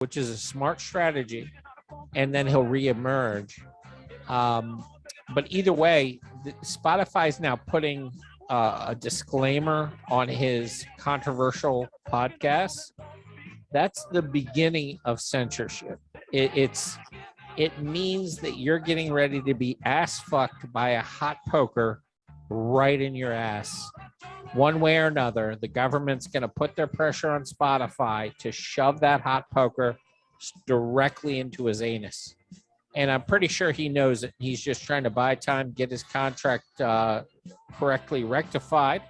which is a smart strategy, and then he'll reemerge. But either way, Spotify's now putting a disclaimer on his controversial podcasts. That's the beginning of censorship. It means that you're getting ready to be ass fucked by a hot poker right in your ass. One way or another, the government's going to put their pressure on Spotify to shove that hot poker directly into his anus. And I'm pretty sure he knows it. He's just trying to buy time, get his contract correctly rectified.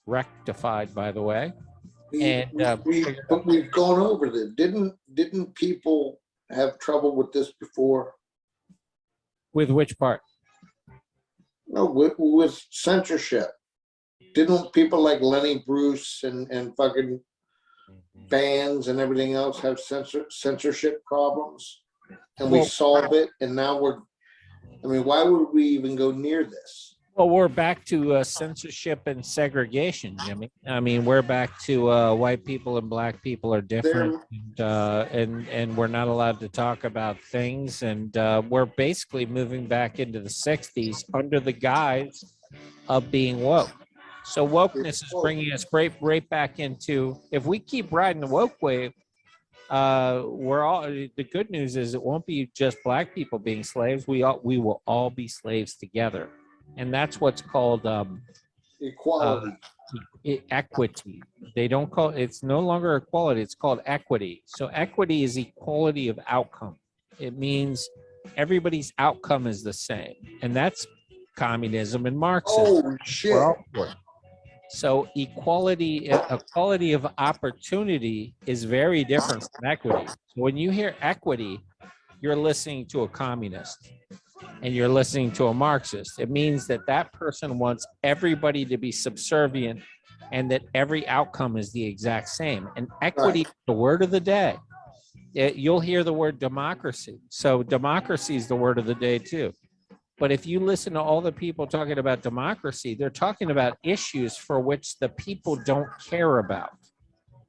Rectified, by the way. We've gone over this. Didn't people have trouble with this before? With which part? No, with censorship. Didn't people like Lenny Bruce and fucking bands and everything else have censorship problems? And we solve it, and now why would we even go near this? Well, we're back to censorship and segregation, Jimmy. I mean, we're back to white people and black people are different, and we're not allowed to talk about things, and we're basically moving back into the 60s under the guise of being woke. So wokeness is bringing us right back into, if we keep riding the woke wave, the good news is it won't be just black people being slaves. We will all be slaves together. And that's what's called equality. Equity. They don't call it's no longer equality, it's called equity. So equity is equality of outcome. It means everybody's outcome is the same. And that's communism and Marxism. Oh shit. So equality of opportunity is very different from equity. So when you hear equity, you're listening to a communist and you're listening to a Marxist. It means that that person wants everybody to be subservient and that every outcome is the exact same. And equity is the word of the day. You'll hear the word democracy. So democracy is the word of the day too. But if you listen to all the people talking about democracy, they're talking about issues for which the people don't care about.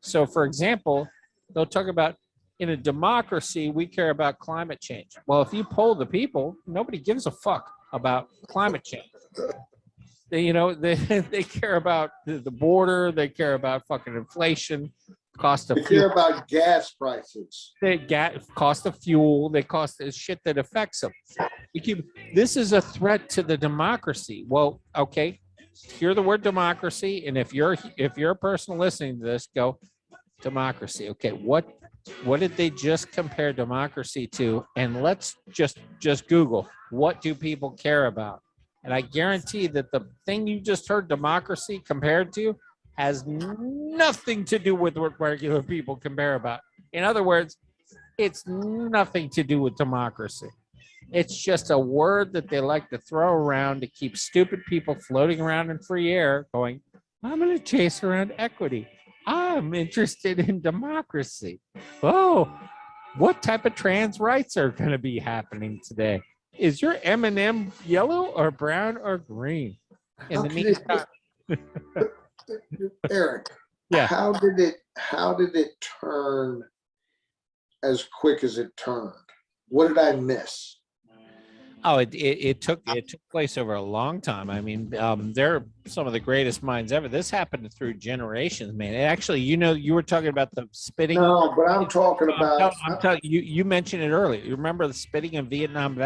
So for example, they'll talk about, in a democracy, we care about climate change. Well, if you poll the people, nobody gives a fuck about climate change. They care about the border. They care about fucking inflation, cost of fuel. They care about gas prices. Cost of fuel. They cost shit that affects them. This is a threat to the democracy. Well, okay, hear the word democracy, and if you're a person listening to this, go democracy. Okay, what did they just compare democracy to? And let's just Google, what do people care about? And I guarantee that the thing you just heard democracy compared to has nothing to do with what regular people care about. In other words, it's nothing to do with democracy. It's just a word that they like to throw around to keep stupid people floating around in free air going, I'm going to chase around equity. I'm interested in democracy. Oh, what type of trans rights are going to be happening today? Is your M&M yellow or brown or green? In the meantime, Eric, yeah. How did it turn as quick as it turned? What did I miss? Oh, it took place over a long time. I mean, they're some of the greatest minds ever. This happened through generations, man. It actually, you were talking about the spitting. No, but I'm talking about. I'm telling you. You mentioned it earlier. You remember the spitting in Vietnam?